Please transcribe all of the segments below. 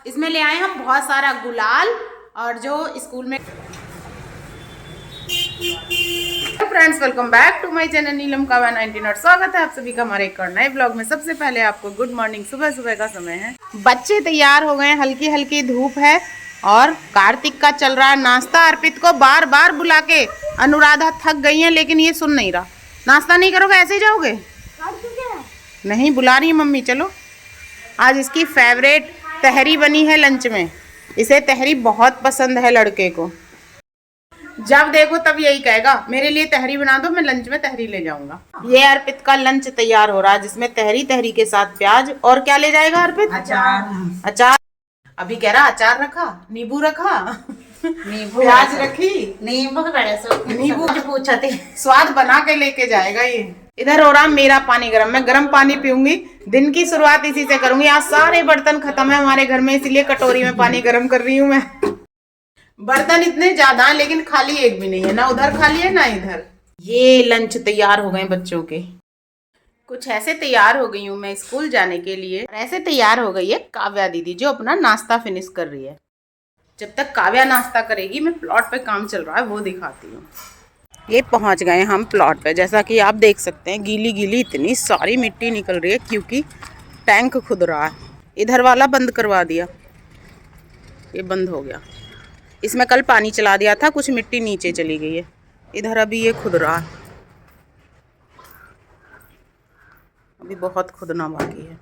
इसमें ले आए हम बहुत सारा गुलाल और जो स्कूल में। Friends, welcome back to my channel Neelam Kavya 19 और स्वागत है आप सभी का हमारे एक और नए ब्लॉग में। सबसे पहले आपको गुड मॉर्निंग। सुबह सुबह का समय है, बच्चे तैयार हो गए, हल्की हल्की धूप है और कार्तिक का चल रहा है नाश्ता। अर्पित को बार बार बुला के अनुराधा थक गई है, लेकिन ये सुन नहीं रहा। नाश्ता नहीं करोगे ऐसे ही जाओगे? नहीं, बुला रही है मम्मी, चलो। आज इसकी फेवरेट तहरी बनी है लंच में। इसे तहरी बहुत पसंद है लड़के को। जब देखो तब यही कहेगा मेरे लिए तहरी बना दो, मैं लंच में तहरी ले जाऊंगा। ये अर्पित का लंच तैयार हो रहा है, जिसमें तहरी, तहरी के साथ प्याज और क्या ले जाएगा अर्पित? अचार। अचार अभी कह रहा अचार रखा, नींबू रखा, नींबू प्याज रखी, नींबू जो पूछा थे, स्वाद बना के लेके जाएगा ये। इधर हो रहा मेरा पानी गर्म, मैं गर्म पानी पीऊंगी। दिन की शुरुआत इसी से करूंगी। आज सारे बर्तन खत्म है हमारे घर में, इसलिए कटोरी में पानी गर्म कर रही हूँ मैं। बर्तन इतने ज्यादा हैं लेकिन खाली एक भी नहीं है, ना उधर खाली है ना इधर। ये लंच तैयार हो गए बच्चों के। कुछ ऐसे तैयार हो गई हूँ मैं स्कूल जाने के लिए। ऐसे तैयार हो गई है काव्या दीदी, जो अपना नाश्ता फिनिश कर रही है। जब तक काव्या नाश्ता करेगी मैं प्लॉट पे काम चल रहा है वो दिखाती हूँ। ये पहुँच गए हम प्लॉट पे। जैसा कि आप देख सकते हैं, गीली गीली इतनी सारी मिट्टी निकल रही है क्योंकि टैंक खुद रहा है। इधर वाला बंद करवा दिया, ये बंद हो गया। इसमें कल पानी चला दिया था, कुछ मिट्टी नीचे चली गई है। इधर अभी ये खुद रहा है, अभी बहुत खुदना बाकी है।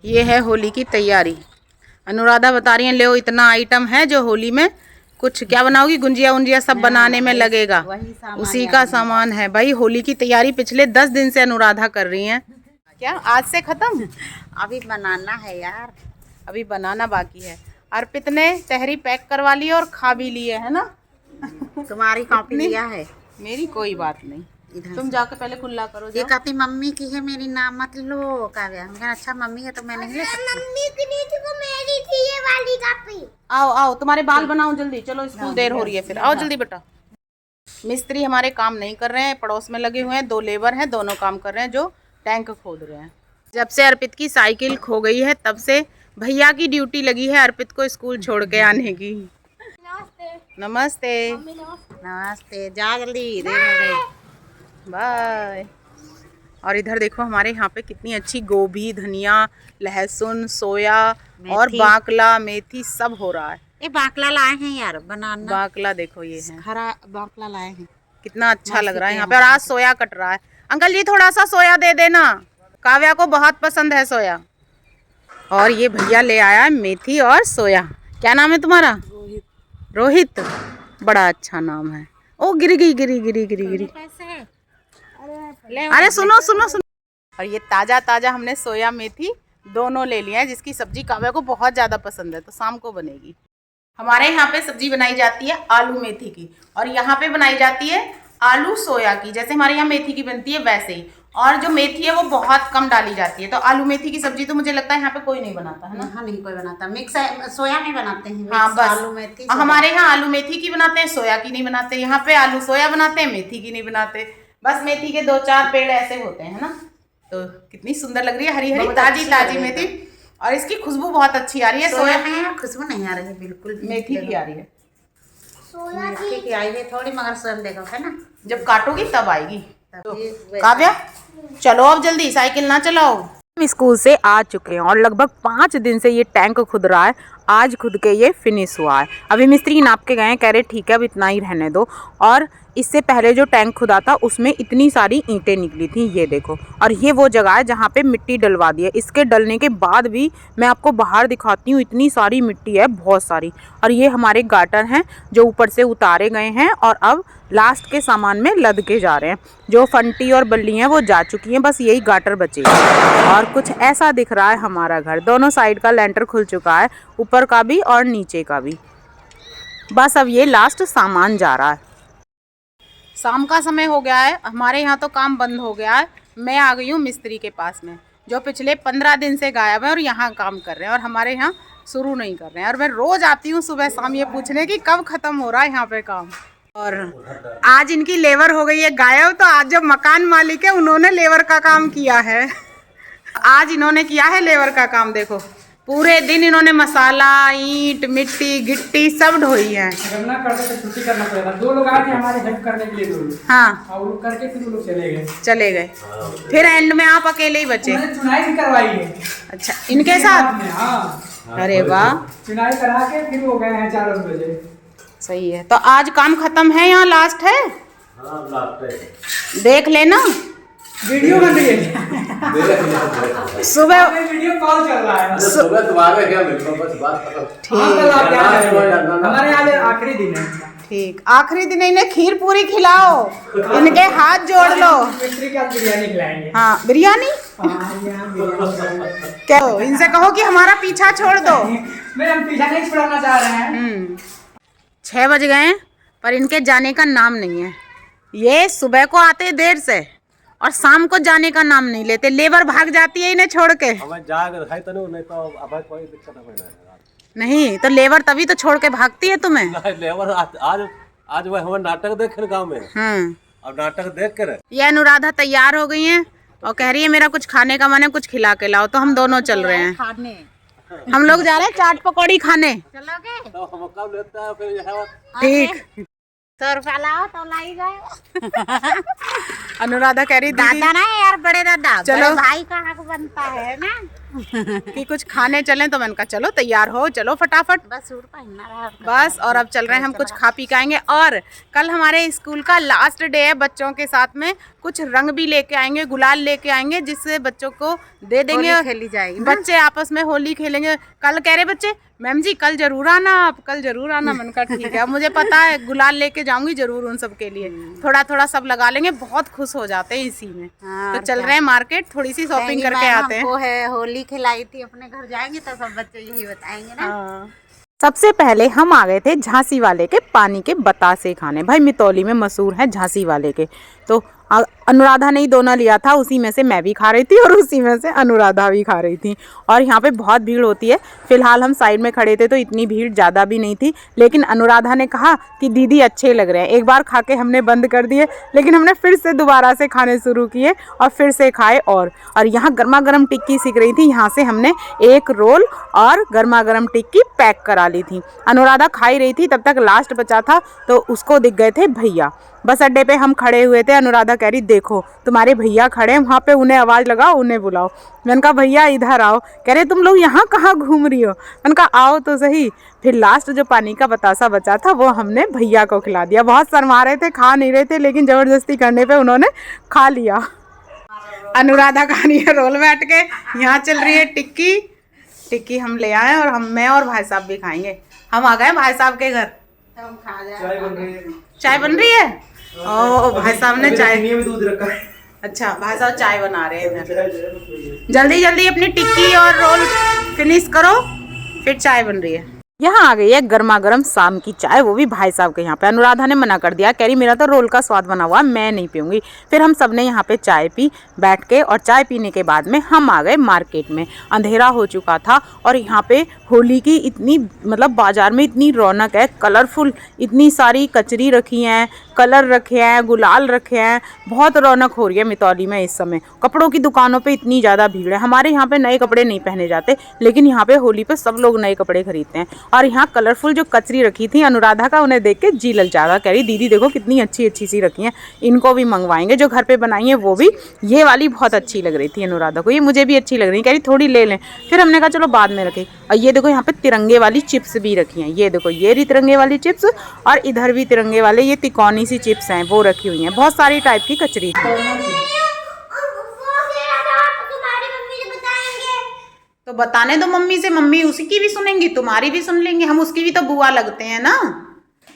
ये है होली की तैयारी। अनुराधा बता रही है ले इतना आइटम है जो होली में कुछ क्या बनाओगी, गुंजिया उंजिया सब बनाने में लगेगा, उसी का सामान है भाई। होली की तैयारी पिछले 10 दिन से अनुराधा कर रही हैं। क्या आज से खत्म? अभी बनाना है यार, अभी बनाना बाकी है। अर्पित ने तहरी पैक करवा ली और खा भी लिए है ना। तुम्हारी कॉपी लिया है, मेरी कोई बात नहीं, तुम जाके पहले खुला करो। ये कहती मम्मी की है, मेरी नाम मत लो काव्या। मैं अच्छा मम्मी है तो मैं नहीं ले सकती। मम्मी की नहीं थी, वो मेरी थी ये वाली कॉपी। आओ आओ, तुम्हारे बाल बनाओ जल्दी, चलो स्कूल देर हो रही है फिर। आओ जल्दी बेटा। मिस्त्री हमारे काम नहीं कर रहे हैं, पड़ोस में लगे हुए हैं। 2 लेबर हैं, दोनों काम कर रहे हैं जो टैंक खोद रहे हैं। जब से अर्पित की साइकिल खो गई है तब से भैया की ड्यूटी लगी है अर्पित को स्कूल छोड़ के आने की। नमस्ते। नमस्ते, जा जल्दी, देर हो गई, बाय। और इधर देखो हमारे यहाँ पे कितनी अच्छी गोभी, धनिया, लहसुन, सोया और बाकला, मेथी सब हो रहा है। ये बाकला लाए हैं यार बनाना। बाकला देखो, ये है हरा बाकला लाए हैं, कितना अच्छा लग रहा है यहाँ पे। और आज सोया कट रहा है। अंकल जी थोड़ा सा सोया दे देना, काव्या को बहुत पसंद है सोया। और ये भैया ले आया है मेथी और सोया। क्या नाम है तुम्हारा? रोहित। बड़ा अच्छा नाम है। ओ गिरी गई, गिरी गिरी गिरी गिरी। अरे सुनो सुनो सुनो। और ये ताजा ताजा हमने सोया मेथी दोनों ले लिया है, जिसकी सब्जी काव्या को बहुत ज्यादा पसंद है, तो शाम को बनेगी। हमारे यहाँ पे सब्जी बनाई जाती है आलू मेथी की, और यहाँ पे बनाई जाती है आलू सोया की। जैसे हमारे यहाँ मेथी की बनती है वैसे ही। और जो मेथी है वो बहुत कम डाली जाती है। तो आलू मेथी की सब्जी तो मुझे लगता है यहाँ पे कोई नहीं बनाता है ना। हाँ नहीं कोई बनाता, मिक्स सोया में बनाते हैं। हाँ बस, आलू मेथी हमारे यहाँ आलू मेथी की बनाते हैं, सोया की नहीं बनाते। यहाँ पे आलू सोया बनाते हैं, मेथी की नहीं बनाते। बस मेथी के 2-4 पेड़ ऐसे होते हैं ना। तो कितनी सुंदर लग रही है, हरी हरी ताजी ताजी मेथी। और इसकी खुशबू बहुत अच्छी आ रही है। सोया में खुशबू नहीं आ रही है बिल्कुल, मेथी की आ रही है। मेथी की आई है थोड़ी, मगर स्वयं देखो है ना, जब काटोगी तब आएगी। तो काव्या चलो अब जल्दी, साइकिल ना चलाओ। हम स्कूल से आ चुके हैं और लगभग 5 दिन से ये टैंक खुद रहा है। आज खुद के ये फिनिश हुआ है। अभी मिस्त्री नाप के गए हैं, कह रहे ठीक है अब इतना ही रहने दो। और इससे पहले जो टैंक खुदा था उसमें इतनी सारी ईंटें निकली थी, ये देखो। और ये वो जगह है जहाँ पे मिट्टी डलवा दी है। इसके डलने के बाद भी मैं आपको बाहर दिखाती हूँ, इतनी सारी मिट्टी है, बहुत सारी। और ये हमारे गाटर हैं जो ऊपर से उतारे गए हैं और अब लास्ट के सामान में लद के जा रहे हैं। जो फंटी और बल्ली हैं वो जा चुकी हैं, बस यही गाटर बचे हैं। और कुछ ऐसा दिख रहा है हमारा घर। दोनों साइड का लेंटर खुल चुका है, ऊपर का भी और नीचे का भी। बस अब ये लास्ट सामान जा रहा है। शाम का समय हो गया है, हमारे यहाँ तो काम बंद हो गया है। मैं आ गई हूँ मिस्त्री के पास में, जो पिछले 15 दिन से गायब है और यहाँ काम कर रहे हैं और हमारे यहाँ शुरू नहीं कर रहे हैं। और मैं रोज आती हूँ सुबह शाम ये पूछने की कब खत्म हो रहा है यहाँ पे काम। और आज इनकी लेबर हो गई है गायब, तो आज जो मकान मालिक है उन्होंने लेबर का काम किया है। आज इन्होंने किया है लेबर का काम। देखो पूरे दिन इन्होंने मसाला, ईंट, मिट्टी, गिट्टी सब ढोई है। करना करते तो छुट्टी करना पड़ेगा। 2 लोग आए थे हमारे हेल्प करने के लिए, 2 लोग। हाँ, और वो लोग करके फिर वो लोग चले गए। चले गए। फिर एंड में आप अकेले ही बचे। उन्होंने चुनाई भी करवाई है। अच्छा, इनके साथ? हाँ, अरे वाह, चुनाई करा के फिर वो गए हैं 4 बजे। सही है। तो आज काम खत्म है, यहाँ लास्ट है? हाँ, लास्ट है। देख लेना, वीडियो बन रही है। सुबह वीडियो कॉल चल रहा है। सुबह तुम्हारे क्या मिलता बस बात खत्म। हाँ, कल आप क्या करेंगे? हमारे आज आखिरी दिन है। ठीक, आखिरी दिन इन्हें खीर पूरी खिलाओ, इनके हाथ जोड़ लो। मिस्त्री का बिरयानी खिलाएंगे। हाँ, बिरयानी। हाँ, यहाँ बिरयानी। क्या इनसे कहो कि हमारा पीछा छोड़ दो। मैं हम पीछा नहीं छुड़ाना चाह रहे हैं। 6 बज गए पर इनके जाने का नाम नहीं है। ये सुबह को आते देर से और शाम को जाने का नाम नहीं लेते। लेबर भाग जाती है इन्हें छोड़ के। हमें जाग है तो नहीं तो अब कोई दिक्कत नहीं तो लेबर तभी तो छोड़ के भागती है तुम्हें। नहीं लेबर आज वह हमें नाटक देखे गांव में। अब नाटक देख कर ये अनुराधा तैयार हो गई हैं और कह रही है मेरा कुछ खाने का मन है, कुछ खिला के लाओ। तो हम दोनों चल रहे हैं खाने। हम लोग जा रहे हैं चाट पकौड़ी खाने। चलोगे? तो हम कब लेता है फिर यहाँ ठीक। 100 रुपया लाओ तो लाई गए। अनुराधा कह रही दीदी दादा ना यार, बड़े दादा, चलो। बड़े भाई का हक बनता है ना। कि कुछ खाने चलें, तो मैंने कहा चलो तैयार हो, चलो फटाफट। बस सूट पहनना रहा। बस, और अब चल रहे हैं हम, कुछ खा पी के आएंगे। और कल हमारे स्कूल का लास्ट डे है, बच्चों के साथ में कुछ रंग भी लेके आएंगे, गुलाल लेके आएंगे, जिससे बच्चों को दे देंगे, होली खेली जाएगी ना। बच्चे आपस में होली खेलेंगे। कल कह रहे बच्चे, मैम जी कल जरूर आना, आप कल जरूर आना। मैंने कहा ठीक है, अब मुझे पता है गुलाल लेके जाऊंगी जरूर उन सब के लिए। थोड़ा थोड़ा सब लगा लेंगे, बहुत खुश हो जाते हैं इसी में। हाँ, तो चल रहे हैं मार्केट, थोड़ी सी शॉपिंग करके आते हैं। हमको है होली खिलाई थी, अपने घर जाएंगे तो सब बच्चे यही बताएंगे ना। सबसे पहले हम आ गए थे झांसी वाले के पानी के बतासे खाने। भाई मितौली में मशहूर है झांसी वाले के। तो अनुराधा ने ही दोना लिया था, उसी में से मैं भी खा रही थी और उसी में से अनुराधा भी खा रही थी। और यहाँ पे बहुत भीड़ होती है। फिलहाल हम साइड में खड़े थे तो इतनी भीड़ ज़्यादा भी नहीं थी, लेकिन अनुराधा ने कहा कि दीदी अच्छे लग रहे हैं। एक बार खा के हमने बंद कर दिए, लेकिन हमने फिर से दोबारा से खाने शुरू किए और फिर से खाए। और यहाँ गर्मा गर्म टिक्की सीख रही थी, यहाँ से हमने एक रोल और गर्मा गर्म टिक्की पैक करा ली थी। अनुराधा खाई रही थी, तब तक लास्ट बचा था तो उसको दिख गए थे भैया। बस अड्डे पे हम खड़े हुए थे। अनुराधा कह रही देखो तुम्हारे भैया खड़े हैं वहाँ पे, उन्हें आवाज़ लगाओ, उन्हें बुलाओ। मैंने कहा भैया इधर आओ। कह रहे तुम लोग यहाँ कहाँ घूम रही हो। मैंने कहा आओ तो सही। फिर लास्ट जो पानी का बतासा बचा था वो हमने भैया को खिला दिया। बहुत शर्मा रहे थे, खा नहीं रहे थे, लेकिन ज़बरदस्ती करने पर उन्होंने खा लिया। अनुराधा खा रही है रोल बैठ के, यहाँ चल रही है टिक्की हम ले आए और मैं और भाई साहब भी खाएंगे। हम आ गए भाई साहब के घर। चाय बन रही है। ओ भाई साहब ने चाय, दूध रखा है। अच्छा भाई साहब चाय बना रहे हैं इधर। जल्दी जल्दी अपनी टिक्की और रोल फिनिश करो, फिर चाय बन रही है। यहाँ आ गई है गर्मा गर्म शाम की चाय, वो भी भाई साहब के यहाँ पे। अनुराधा ने मना कर दिया, कह रही मेरा तो रोल का स्वाद बना हुआ, मैं नहीं पीऊँगी। फिर हम सब ने यहाँ पे चाय पी बैठ के, और चाय पीने के बाद में हम आ गए मार्केट में। अंधेरा हो चुका था और यहाँ पे होली की इतनी मतलब बाज़ार में इतनी रौनक है, कलरफुल इतनी सारी कचरी रखी हैं, कलर रखे हैं, गुलाल रखे हैं। बहुत रौनक हो रही है मितौली में इस समय। कपड़ों की दुकानों पे इतनी ज़्यादा भीड़ है। हमारे यहाँ पे नए कपड़े नहीं पहने जाते, लेकिन यहाँ पे होली पे सब लोग नए कपड़े खरीदते हैं। और यहाँ कलरफुल जो कचरी रखी थी अनुराधा का, उन्हें देख के जी ललचा। कह रही दीदी देखो कितनी अच्छी अच्छी सी रखी हैं, इनको भी मंगवाएंगे। जो घर पे बनाई है वो भी, ये वाली बहुत अच्छी लग रही थी अनुराधा को, ये मुझे भी अच्छी लग रही है। कह रही थोड़ी ले लें। फिर हमने कहा चलो बाद में रखें। और ये देखो यहाँ पे तिरंगे वाली चिप्स भी रखी हैं। ये देखो ये रही तिरंगे वाली चिप्स, और इधर भी तिरंगे वाले ये तिकोनी सी चिप्स हैं, वो रखी हुई हैं। बहुत सारी टाइप की कचरी तो बताने दो मम्मी से, मम्मी उसी की भी सुनेंगी, तुम्हारी भी सुन लेंगे। हम उसकी भी तो बुआ लगते हैं ना।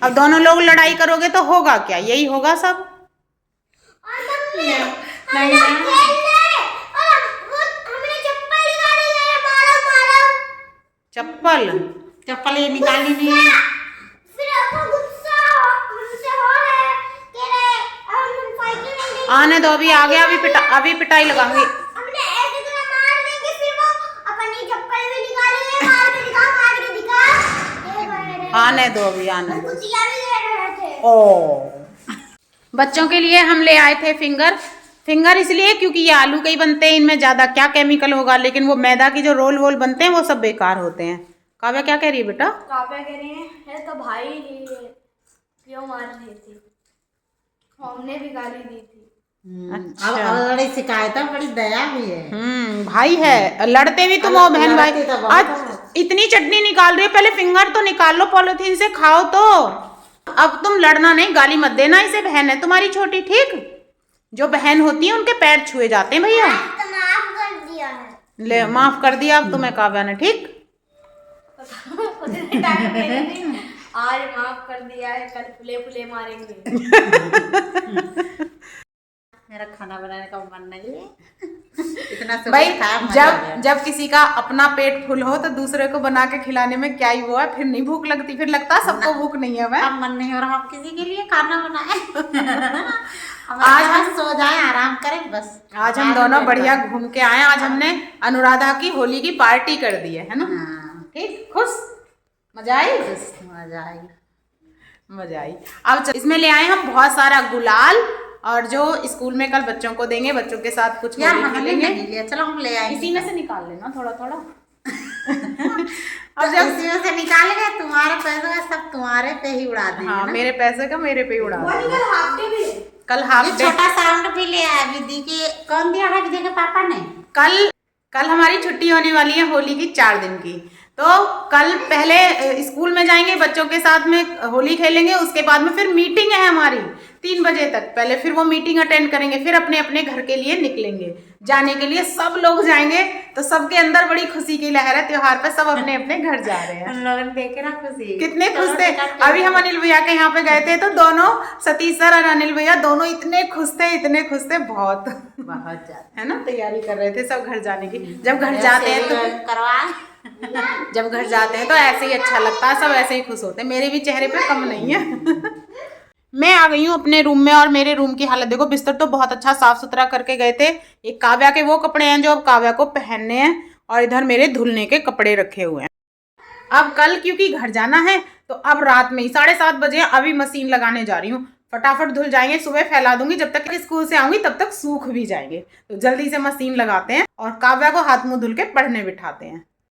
अब दोनों लोग लड़ाई करोगे तो होगा क्या, यही होगा सब। चप्पल ये निकाली नहीं है। आने दो, अभी आ गया, अभी पिटाई लगाऊंगी। आने दो, अभी आने दो। ओ बच्चों के लिए हम ले आए थे फिंगर, फिंगर इसलिए क्योंकि ये आलू के ही बनते हैं, इनमें ज्यादा क्या केमिकल होगा, लेकिन वो मैदा की जो रोल वोल बनते हैं वो सब बेकार होते हैं। काव्या क्या कह रही है बेटा? काव्या कह रही है तो भाई क्यों मार रही थी, हमने भी गाली दी थी। अब बड़ी शिकायत है, बड़ी दया भी है। भाई है, लड़ते भी तुम हो बहन भाई। आज इतनी चटनी निकाल रही है, पहले फिंगर तो निकाल लो पॉलिथीन से, खाओ तो। अब तुम लड़ना नहीं, गाली मत देना इसे, बहन है तुम्हारी छोटी, ठीक? जो बहन होती है उनके पैर छुए जाते हैं भैया। तो माफ कर दिया है, ले माफ कर दिया अब तुम्हें काव्या ने, ठीक? आज माफ कर दिया है, कल फुले फुले मारेंगे। मेरा खाना बनाने का मन नहीं है। इतना भाई जब किसी का अपना पेट फुल हो तो दूसरे को बना के खिलाने में क्या ही वो है, फिर नहीं भूख लगती, फिर लगता है सबको भूख नहीं है। मैं अब मन नहीं हो रहा हम किसी के लिए खाना बनाए। आज हम सो जाए, आराम करें बस। आज हम दोनों बढ़िया घूम के आए। आज हमने अनुराधा की होली की पार्टी कर दी है ना? ठीक, खुश, मजा आई? मजा आई, मजा आई। अब इसमें ले आए हम बहुत सारा गुलाल, और जो स्कूल में कल बच्चों को देंगे, बच्चों के साथ कुछ यार होली हमने खेलेंगे। नहीं लिया, चलो हम ले आए। इसी में से निकाल लेना थोड़ा थोड़ा। और जब इसी में से निकाल गए, तुम्हारे पैसे का सब तुम्हारे पे ही उड़ा देंगे। हाँ, मेरे पैसे का मेरे पे ही उड़ा देंगे। कल ये हाफ डे, छोटा साउंड भी ले आया विधि के। कौन दिया है विधि के पापा ने? कल हमारी छुट्टी होने वाली है होली की 4 दिन की। तो कल पहले स्कूल में जाएंगे, बच्चों के साथ में होली खेलेंगे, उसके बाद में फिर मीटिंग है हमारी 3 बजे तक। पहले फिर वो मीटिंग अटेंड करेंगे, फिर अपने अपने घर के लिए निकलेंगे जाने के लिए। सब लोग जाएंगे तो सबके अंदर बड़ी खुशी की लहर है। त्योहार पे सब अपने अपने घर जा रहे हैं। उन लोगों ने देखे ना खुशी, कितने खुश थे। अभी हम अनिल भैया के यहाँ पे गए थे तो दोनों, सतीश सर और अनिल भैया दोनों इतने खुश थे, इतने खुश थे, बहुत ज्यादा, है ना? तैयारी कर रहे थे सब घर जाने की। जब घर जाते हैं तो जब घर जाते हैं तो ऐसे ही अच्छा लगता है, सब ऐसे ही खुश होते हैं। मेरे भी चेहरे पे कम नहीं है। मैं आ गई हूँ अपने रूम में, और मेरे रूम की हालत देखो। बिस्तर तो बहुत अच्छा साफ सुथरा करके गए थे। एक काव्या के वो कपड़े हैं जो अब काव्या को पहनने हैं, और इधर मेरे धुलने के कपड़े रखे हुए हैं। अब कल क्योंकि घर जाना है तो अब रात में ही 7:30 बजे अभी मशीन लगाने जा रही हूँ। फटाफट धुल जाएंगे, सुबह फैला दूंगी, जब तक स्कूल से आऊंगी तब तक सूख भी जाएंगे। तो जल्दी से मशीन लगाते हैं और काव्या को हाथ मुंह धुल के पढ़ने बिठाते हैं।